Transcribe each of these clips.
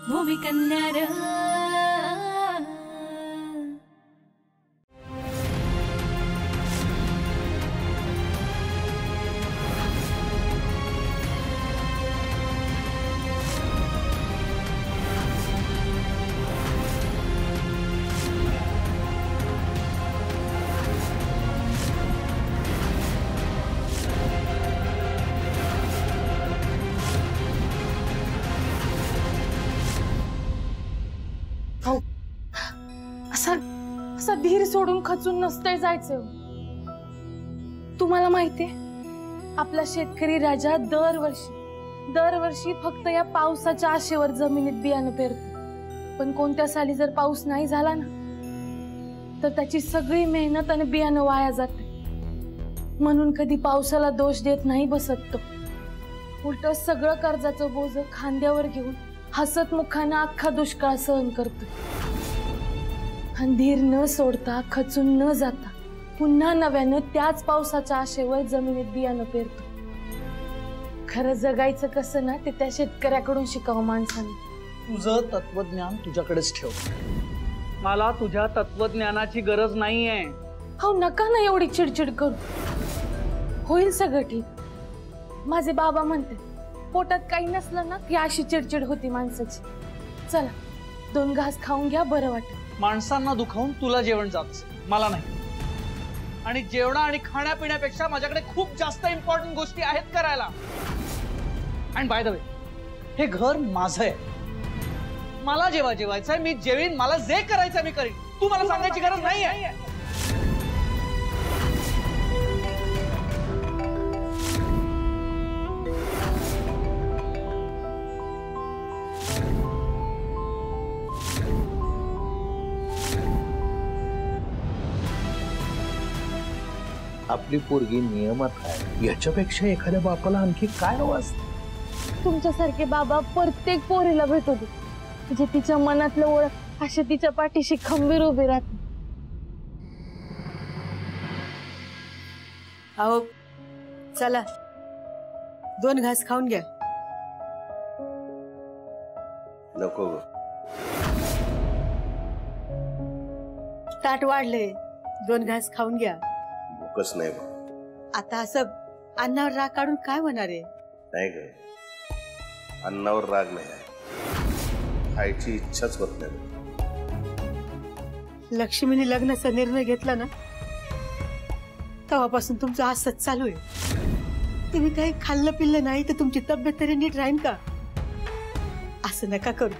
भूमिकन्या रे। असा धीर सोडून खचून नसतंय जायचं। तुम्हाला माहितीये आपला शेतकरी राजा दरवर्षी फक्त या पावसाच्या आशेवर जमिनीत बियाणं पेरतो, पण कोणत्या साली जर पाऊस नाही झाला ना तर त्याची सगळी मेहनत आणि बियाणं वाया जाते। म्हणून कधी पावसाला दोष देत नाही बसत तो, उलट सगळं कर्जाचं बोझ खांद्यावर घेऊन हसत मुखानं अख्खा दुष्काळ सहन करतो। धीर न सोडता खचून न जाता पुन्हा नव्यानं त्याच पावसाच्या आशेवर जमिनीत बियाणं पेरतो। खरं जगायचं कसं ना ते त्या शेतकऱ्याकडून शिकावं माणसाने। तुझं तत्वज्ञान तुझ्याकडेच ठेव, मला तुझ्या तत्वज्ञानाची गरज नाहीये। हो नका ना एवढी चिडचिड करू, होईल सगळं ठीक। माझे बाबा म्हणते पोटात काही नसलं ना की अशी चिडचिड होती माणसाची। चला 2 घास खाऊन घ्या, बरं वाटेल। माणसांना दुखावून तुला जेवण जात, मला नाही। आणि जेवणा आणि खाण्यापिण्यापेक्षा माझ्याकडे खूप जास्त इम्पॉर्टंट गोष्टी आहेत करायला। आणि बाय द वे हे घर माझं आहे, मला जेव्हा जेवायचंय मी जेवीन, मला जे करायचंय मी करीन, तू मला सांगायची गरज नाहीये। आपली पोरगी नियमात आहे, याच्यापेक्षा एखाद्या बापाला आणखी काय हवं असतं? तुमच्यासारखे बाबा प्रत्येक पोरीला भेटू दे, म्हणजे तिच्या मनातलं ओळख अशी तिच्या पाठीशी खंबीर उभी राहते। अहो चला 2 घास खाऊन घ्या। नको ताट वाढले, 2 घास खाऊन घ्या। भूकच नाही आता असं अन्नावर राग काढून काय होणार आहे? नाही ग, अन्नावर राग नाही आहे, खायची इच्छाच होत नाही। लक्ष्मीने लग्नाचा निर्णय घेतला ना तेव्हापासून तुमचं असंच चालू आहे। तुम्ही काही खाल्लं पिल्लं नाही तर तुमची तब्येत तरी नीट राहील का? असं नका करू,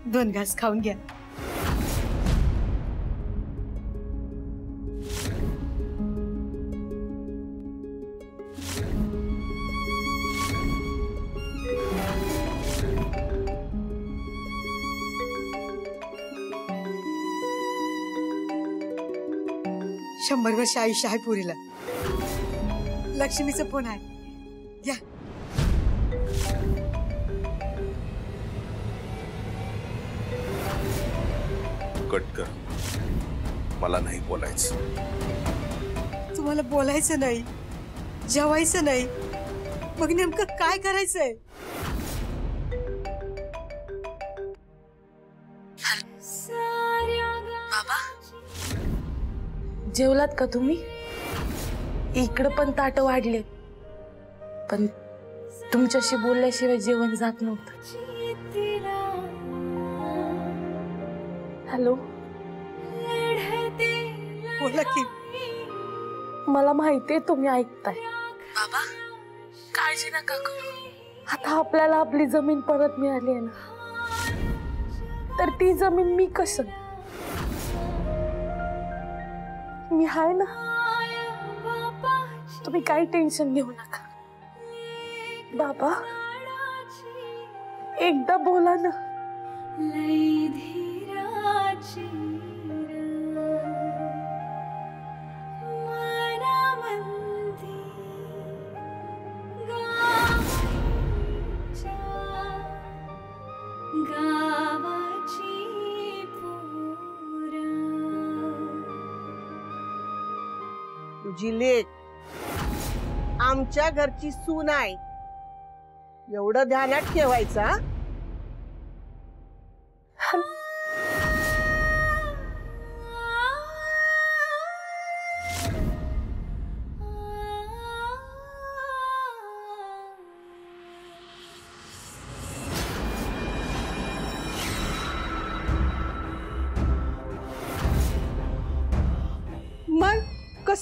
2 घास खाऊन घ्या। शंभर वर्ष आयुष्य आहे पुरीला। लक्ष्मीचा फोन आहे, घ्या। कट कर, मला नाही बोलायचं। तुम्हाला बोलायचं नाही, जेवायचं नाही, मग नेमकं काय करायचंय? बाबा जेवलात का तुम्ही? इकडं पण ताट वाढले, पण तुमच्याशी बोलल्याशिवाय जेवण जात नव्हतं। हॅलो, बोला की। मला माहितीये तुम्ही ऐकताय। बाबा काळजी नका करू, आता आपल्याला आपली जमीन परत मिळाली आहे ना, तर ती जमीन मी कसं, मी आहे ना, तुम्ही काही टेन्शन घेऊ नका। बाबा एकदा बोला ना। तुझी लेक आमच्या घरची सून आहे, एवढं ध्यानात ठेवायचा।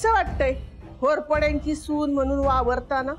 कसं वाटतंय घोरपड्यांची सून म्हणून वावरताना?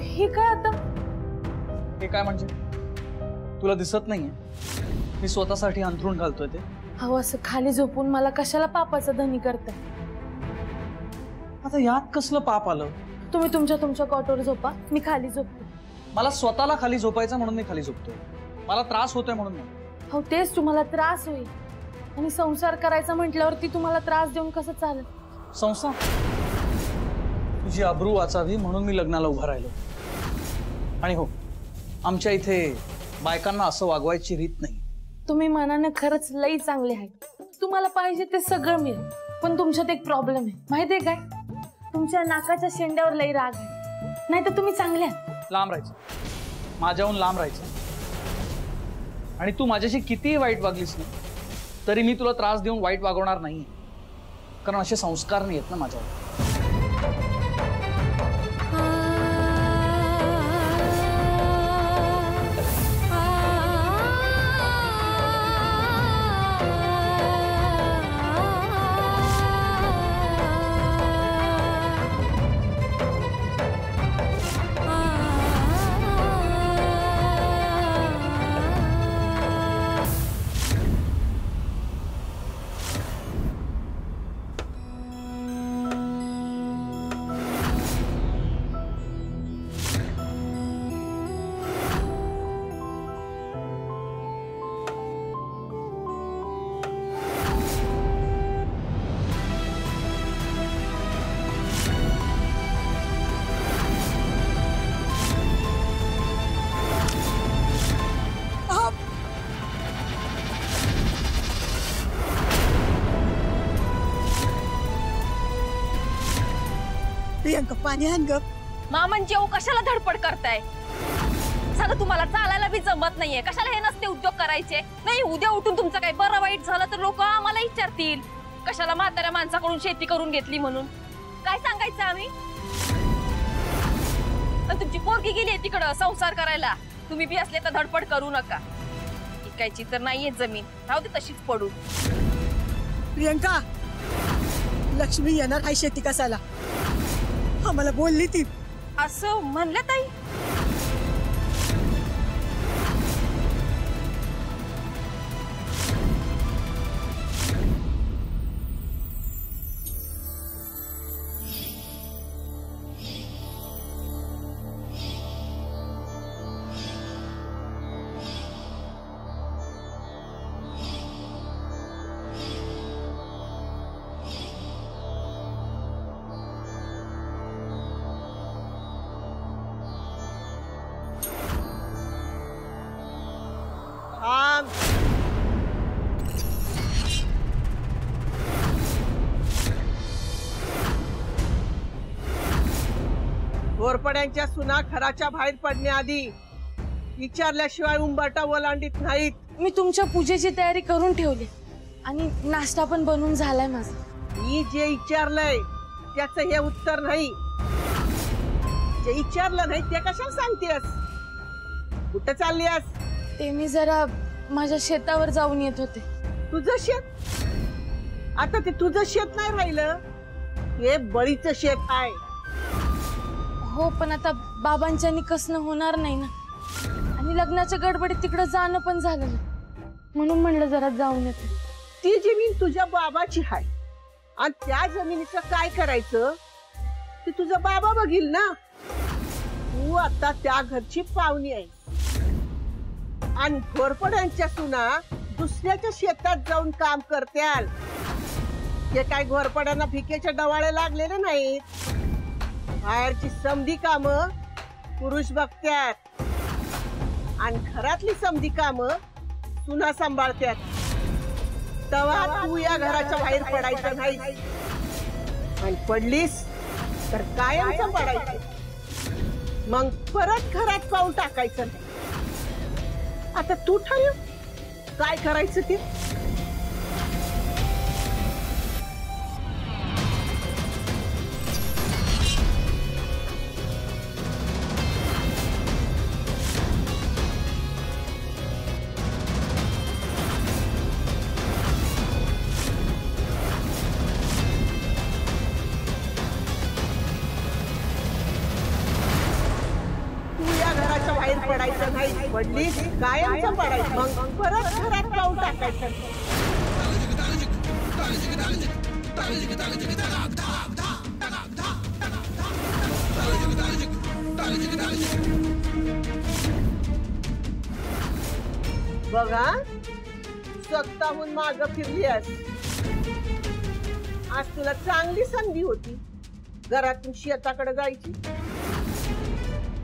हे काय आता? हे काय म्हणजे तुला दिसत नाहीये मी स्वतःसाठी अंथरूण घालतोय ते? अहो असं खाली झोपून मला कशाला पापाचा धनी करताय? आता यात कसलं पाप आलं? तुम्ही तुमच्या कॉटवर झोपा, मी खाली झोपते. मला स्वतःला खाली झोपायचं म्हणून मी खाली झोपतोय, मला त्रास होतोय म्हणून नाही. हो तेच, तुम्हाला त्रास होईल आणि संसार करायचा म्हटल्यावरती तुम्हाला त्रास देऊन कसं चालेल? संसार? तुझी अब्रू वाचावी म्हणून मी लग्नाला उभा राहिलो. आणि हो, आमच्या इथे बायकांना असं वागवायची रीत नाही. तुम्ही मनानं खरंच लई चांगले आहेत, तुम्हाला पाहिजे ते सगळं मिळेल. पण तुमच्यात एक प्रॉब्लेम आहे, माहितीये काय? तुमच्या नाकाच्या शेंड्यावर लई राग आहे. नाही तर तुम्ही चांगले आहात. लांब राहायचं, माझ्याहून लांब राहायचं. आणि तू माझ्याशी कितीही वाईट वागलीस ना तरी मी तुला त्रास देऊन वाईट वागवणार नाही, कारण असे संस्कार नाही आहेत ना माझ्यावर. प्रियंका पाणी आण ग. मामांची ओ कशाला धडपड करताय? साधं तुम्हाला चालायला बी जमत नाहीये, कशाला हे नसते उद्योग करायचे? नाही उद्या उठून तुमचं काही बरं वाईट झालं तर लोक आम्हाला विचारतील कशाला म्हाताऱ्या माणसाकडून शेती करून घेतली म्हणून. काय सांगायचं आम्ही? पण तुमची पोरगी गेली तिकडं संसार करायला, तुम्ही बी असले तर धडपड करू नका. इकायची तर नाहीये जमीन, राहू दे तशीच पडू. प्रियंका, लक्ष्मी येणार आहे शेती कसायला, आम्हाला बोलली ती. असं म्हणलं ताई? घोरपड्यांच्या सुना घराच्या बाहेर पडण्याआधी विचारल्याशिवाय उंबरटा ओलांडीत नाहीत. मी तुमच्या पूजेची तयारी करून ठेवली आणि नाश्ता पण बनवून झालाय माझा. मी जे विचारलंय त्याचं हे उत्तर नाही. जे विचारलं नाही ते कशाला सांगतेस? कुठं चाललीस? ते मी जरा माझ्या शेतावर जाऊन येत होते. तुझं शेत? आता ते तुझं शेत नाही राहिलं, हे बळीचं शेत आहे. हो पण आता बाबांच्या कसणं होणार नाही ना, आणि लग्नाच्या गडबडीत तिकडे जाणं पण झालं ना, म्हणून म्हणलं जरा जाऊन येते. ती जमीन तुझ्या बाबाची आहे आणि त्या जमिनीचं काय करायचं ते तुझा बाबा बघील ना. तू आता त्या घरची पाहुणी आहे आणि घोरपड्यांच्या सुना दुसऱ्याच्या शेतात जाऊन काम करत्याल. हे काय घोरपड्यांना भिकेच्या डवाळे लागलेले नाहीत. बाहेरची समधी काम पुरुष बघत्यात आणि घरातली समधी काम सुना सांभाळत्यात. तेव्हा तू या घराच्या बाहेर पडायचं नाही. आणि पडलीस तर कायमचं पडायचं. मग परत घरात पाऊल टाकायचं नाही. आता तू ठरव काय करायचं ते. बाहेर पडायचं नाही. पडलीस कायमचं पडायचं. मग परत घरात पाऊल टाकायचं. बघा स्वतःहून माग फिरलीस. आज तुला चांगली संधी होती घरातून शेताकडे जायची.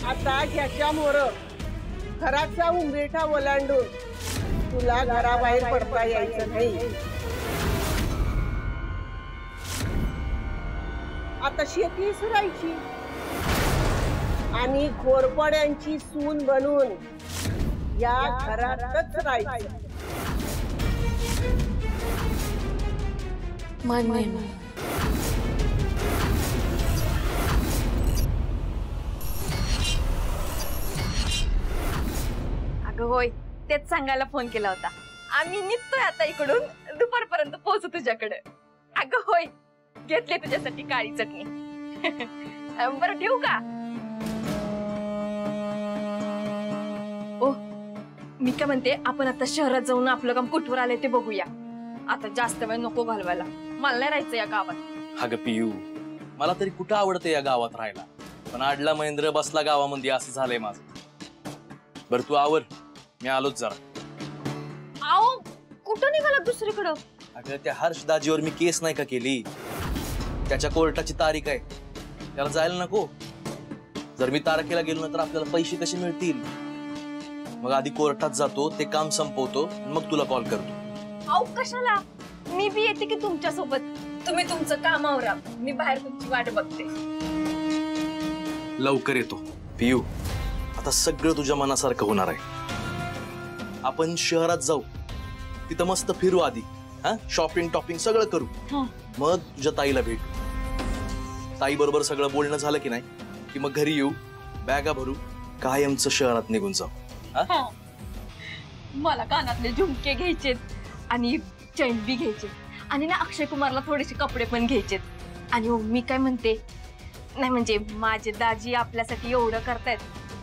आता ह्याच्यामुळे घराचा उंबेठा ओलांडून तुला घराबाहेर पडता यायचं नाही. आता शेती सुरायची आणि घोरपड्यांची सून बनून या घरातच राहायचं. मान्य. होय तेच सांगायला फोन केला होता. आम्ही निघतोय आता इकडून. दुपारपर्यंत पोहोचू तुझ्याकडे. अगं होय घेतले तुझ्यासाठी काळी चटणी. बरं ठेवू का? ओ मी काय म्हणते आपण आता शहरात जाऊन आपलं काम कुठवर आलंय ते बघूया. आता जास्त वेळ नको घालवायला. मला नाही राहायचं या गावात. अगं पियू मला तरी कुठं आवडतं या गावात राहायला. पण आडला महेंद्र बसला गावामध्ये असं झालंय माझं. बरं तू आवर मी आलोच जरा. आओ कुठं निघाला दुसरीकडं? अगं त्या हर्ष दाजीवर मी केस नाही का केली. त्याच्या कोर्टाची तारीख आहे. त्याला जायला नको. जर मी तारखेला गेलो ना तर आपल्याला पैसे कसे मिळतील. मग आधी कोर्टात जातो ते काम संपवतो मग तुला कॉल करतो. आओ कशाला? मी बी येते की तुमच्या सोबत. तुम्ही तुमचं काम आवरा. मी बाहेर तुमची वाट बघते. लवकर येतो पियू. आता सगळं तुझ्या मनासारखं होणार आहे. आपण शहरात जाऊ. तिथं मस्त फिरू आधी. शॉपिंग टॉपिंग सगळं करू. मग तुझ्या ताईला भेटू. ताई बरोबर सगळं बोलणं झालं की नाही की मग घरी येऊ बॅगा भरू कायमचं शहरात निघून जाऊ. मला कानातले झुमके घ्यायचेत आणि चैन बी घ्यायचे आणि ना अक्षय कुमारला थोडेसे कपडे पण घ्यायचेत. आणि मी काय म्हणते नाही म्हणजे माझे दाजी आपल्यासाठी एवढं करतायत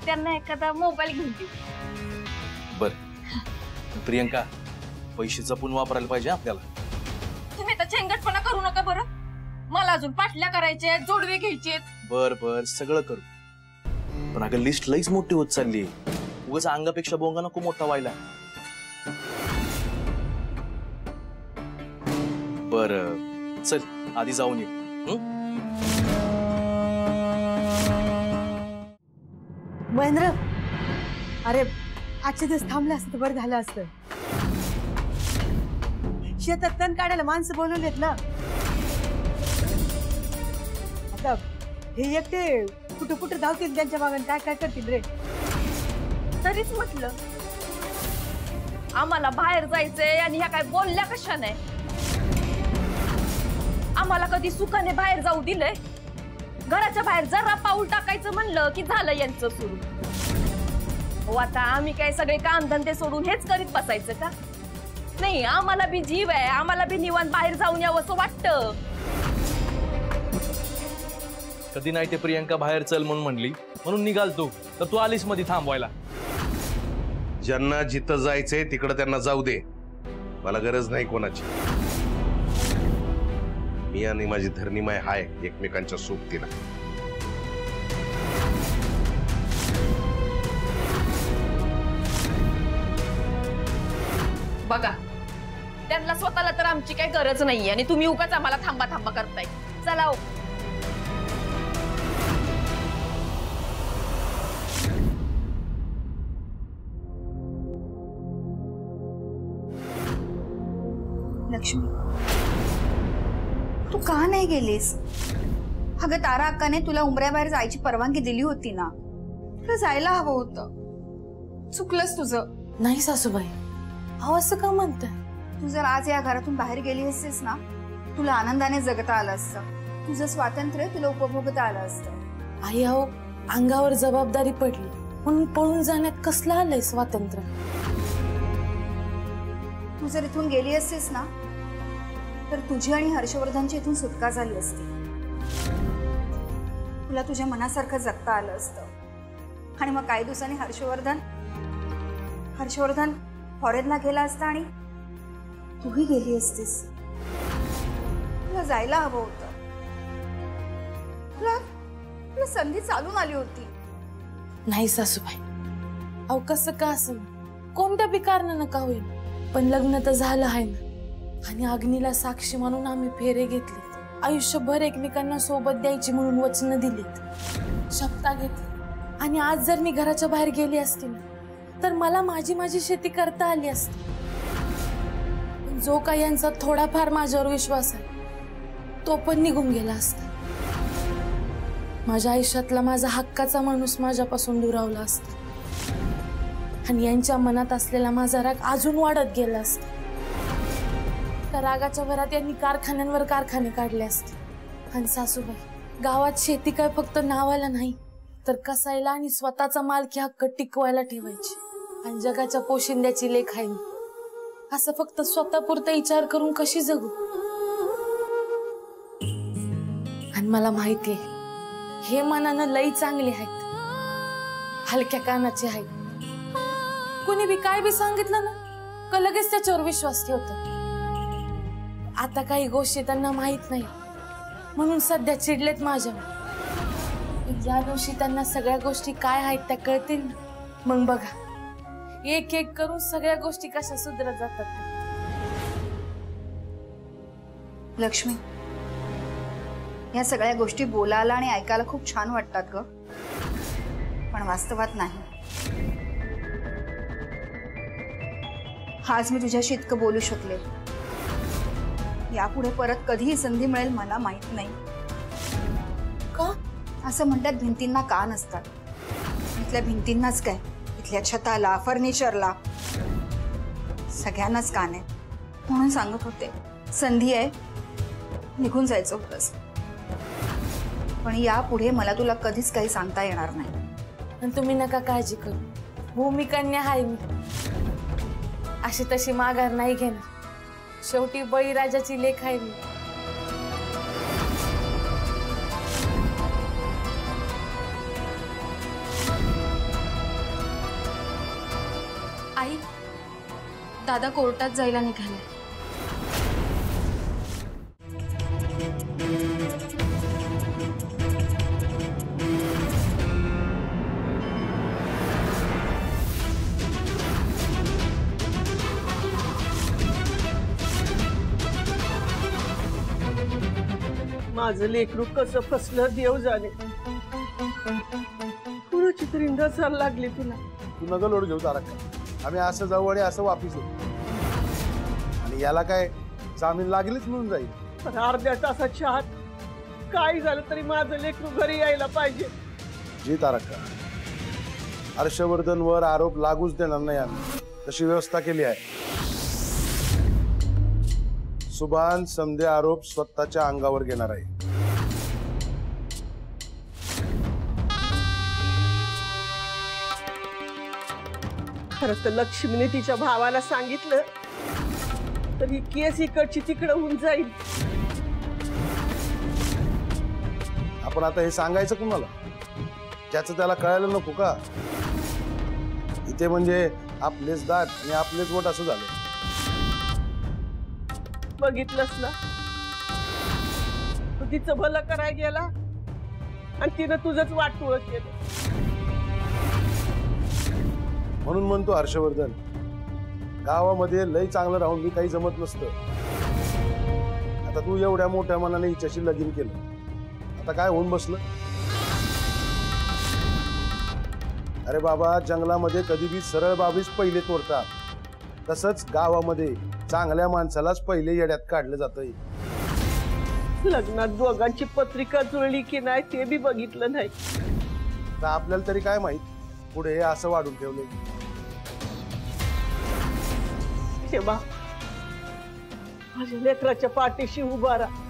त्यांना एखादा मोबाईल घेऊन देऊ. बर प्रियंका पैसे जपून वापरायला पाहिजे आपल्याला. तुम्ही आता चेंगटपणा करू नका बरं. मला अजून पाटल्या करायच्या जोडवे घ्यायचे. बर बर सगळं करू. पण अगं लिस्ट लईच मोठी होत चालली. उगाच अंगापेक्षा बोंगा नको मोठा व्हायला. बर चल आधी जाऊन ये. महेंद्र अरे आजच्या दिवस थांबलं असतं बरं झालं असतं. शेतात तण काढायला माणसं बोलवलेत ना. आता हे एकटे कुठं कुठं धावतील त्यांच्या मागून काय काय करतील रे. तरीच म्हटलं आम्हाला बाहेर जायचंय आणि ह्या काय बोलल्या कशा नाही. आम्हाला कधी सुखाने बाहेर जाऊ दिलंय? घराच्या बाहेर जरा पाऊल टाकायचं म्हणलं की झालं यांचं सुरू. हो आता आम्ही काय सगळे काम धंदे सोडून हेच करीत बसायचं का? नाही आम्हाला बी जीव आहे. आम्हाला बी निवांत बाहेर जाऊन यावं असं वाटतं. कधी नाही ते प्रियंका बाहेर चल म्हणून म्हणली म्हणून निघालतो तर तू आलीस मध्ये थांबवायला. ज्यांना जिथं जायचंय तिकडं त्यांना जाऊ दे. मला गरज नाही कोणाची. मी आणि माझी धरणीमाय हाय एकमेकांच्या सोबतीला. बघा त्यांना स्वतःला तर आमची काही गरज नाहीये आणि तुम्ही उगाच आम्हाला थांबा थांबा करताय. चला हो. लक्ष्मी तू का नाही गेलीस? अगं तारा अक्काने तुला उमऱ्याबाहेर जायची परवानगी दिली होती ना, तुला जायला हवं होतं. चुकलंच तुझं. नाही सासूबाई, अहो असं का म्हणताय? तू जर आज या घरातून बाहेर गेली असतीस ना, तुला आनंदाने जगता आलं असतं. तुझं स्वातंत्र्य तुला उपभोगता आलं असतं. आई अहो, अंगावर जबाबदारी पडली म्हणून पळून जाण्यात कसलं आलंय स्वातंत्र्य? तू जर इथून गेली असतीस ना, तर तुझी आणि हर्षवर्धनची इथून सुटका झाली असती. तुला तुझ्या मनासारखं जगता आलं असतं. आणि मग काही दिवसांनी हर्षवर्धन फॉरेनला गेला असता आणि तूही गेली असतीस. तुला जायला हवं होतं. तुला संधी चालून आली होती. नाही सासूबाई, अहो कसं का असं, कोणत्या बी कारणानं का होईल, पण लग्न तर झालं आहे ना. आणि अग्नीला साक्षी म्हणून आम्ही फेरे घेतले. आयुष्यभर एकमेकांना सोबत द्यायची म्हणून वचनं दिलीत, शपथा घेतली. आणि आज जर मी घराच्या बाहेर गेली असती ना, तर मला माझी शेती करता आली असती. जो काही यांचा थोडाफार माझ्यावर विश्वास आहे तो पण निघून गेला असता. माझ्या आयुष्यातला माझा हक्काचा माणूस माझ्यापासून दुरावला असता. आणि यांच्या मनात असलेला माझा राग अजून वाढत गेला असता. त्या रागाच्या भरात यांनी कारखान्यांवर कारखाने काढले असते. आणि सासूबाई, गावात शेती काय फक्त नावाला नाही, तर कसायला आणि स्वतःचा मालकी हक्क टिकवायला ठेवायची. आणि जगाच्या पोशिंद्याची लेख आहे मी. असं फक्त स्वतःपुरता विचार करून कशी जगू? आणि मला माहितीये, हे मनानं लई चांगले आहेत, हलक्या कानाचे आहेत. कुणी बी काय बी सांगितलं ना, का लगेच त्याच्यावर विश्वास ठेवतात. आता काही गोष्टी त्यांना माहित नाही म्हणून सध्या चिडलेत माझ्यावर. ज्या दिवशी त्यांना सगळ्या गोष्टी काय आहेत त्या कळतील ना, मग बघा एक एक करून सगळ्या गोष्टी कशा सुधरत जातात. लक्ष्मी, या सगळ्या गोष्टी बोलायला आणि ऐकायला खूप छान वाटतात ग, पण वास्तवात नाही. आज मी तुझ्याशी इतकं बोलू शकले. यापुढे परत कधीही संधी मिळेल मला माहित नाही. का असं म्हणतात, भिंतींना कान असतात. इथल्या भिंतींनाच काय, इथल्या छताला, फर्निचरला, सगळ्यांनाच कान आहे. म्हणून सांगत होते, संधी आहे, निघून जायचं होतंस. पण यापुढे मला तुला कधीच काही सांगता येणार नाही. आणि तुम्ही नका काळजी करू, भूमिकन्या आहे मी. अशी तशी माघार नाही घेणार. शेवटी बळीराजाची लेख आहे मी. आई, दादा कोर्टात जायला निघाले. माझं लेकरू कसं फसलं देव जाणे. कुणाची तरी नजर लागली तुला. तू नका लोड घेऊ तारक, आम्ही असं जाऊ आणि असं वापिस येऊ. आणि याला काय जामीन लागलीच म्हणून जाईल. पण अर्ध्या तासाच्या आत काय झालं तरी माझं लेकरू घरी यायला पाहिजे. जी तारक, हर्षवर्धनवर आरोप लागूच देणार नाही आम्ही. तशी व्यवस्था केली आहे. सुभान समधे आरोप स्वतःच्या अंगावर घेणार आहे. खरं तर लक्ष्मीने तिच्या भावाला सांगितलं तर ही केस इकडची तिकडं होऊन जाईल. आपण आता हे सांगायचं कुणाला? ज्याचं त्याला कळायला नको का? इथे म्हणजे आपलेच दाट आणि आपलेच वट असं झालं. बघितलंस ना, तू तिचं भलं करायला गेला आणि तिनं तुझंच वाटोळं केलं. म्हणून म्हणतो हर्षवर्धन, गावामध्ये लय चांगलं राहून मी काही जमत नसतं. आता तू एवढ्या मोठ्या मनाने हिच्याशी लगीन केलं, आता काय होऊन बसलं? अरे बाबा, जंगलामध्ये कधी बी सरळ बाबीच पहिले तोडतात, तसंच गावामध्ये चांगल्या माणसालाच पहिले येड्यात काढलं जातंय. लग्नात दोघांची पत्रिका जुळली की नाही ते बी बघितलं नाही. तर आपल्याला तरी काय माहित पुढे हे असं वाढून ठेवलंय. शेबा, माझ्या लेकराच्या पाठीशी उभा राहा.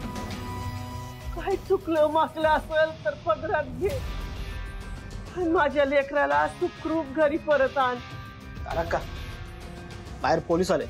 काय चुकलं माकलं असेल तर पदरात घे आणि माझ्या लेकराला सुखरूप घरी परत आण. का बाहेर पोलीस आले.